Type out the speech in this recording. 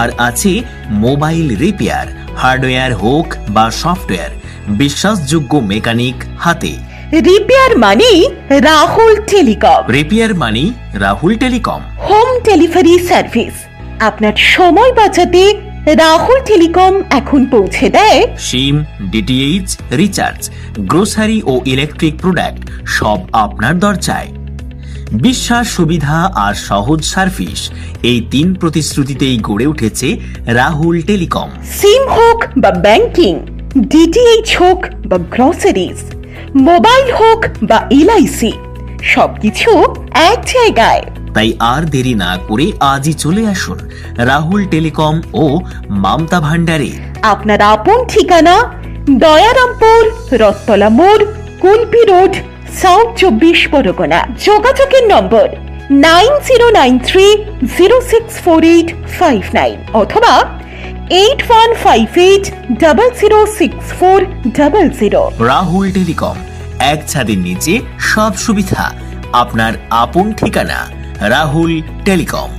আর আছে mobile repair, hardware হোক বা সফটওয়্যার, বিশ্বাসযোগ্য মেকানিক হাতে। রিপেয়ার মানে রাহুল টেলিকম। রিপেয়ার মানে Rahul telecom. Home delivery service. আপনার সময় বাঁচাতে রাহুল টেলিকম এখন পৌঁছে দেয় সিম, ডিটিএইচ, রিচার্জ, গ্রোসারি ও ইলেকট্রিক প্রোডাক্ট সব আপনার দরজায়। বিশ্বাস, সুবিধা আর সহজ সার্ভিস, এই 3 প্রতিশ্রুতিতেই গড়ে উঠেছে রাহুল টেলিকম। সিম হোক বা ব্যাংকিং, ডিটিএইচ হোক বা গ্রসারিজ, মোবাইল হোক বা এলআইসি, সবকিছু এক জায়গায়। তাই আর দেরি না করে আজই চলে আসুন রাহুল টেলিকম ও মমতা ভান্ডারে। আপনার আপন ঠিকানা দয়ারামপুর, রথতলা মোড়, কুলপি রোড, সাউথ 24 পরগনা। যোগাযোগের নম্বর 9093064859 অথবা 8158006400। রাহুল টেলিকম, এক ছাদের নিচে সব সুবিধা, আপনার আপন ঠিকানা রাহুল টেলিকম।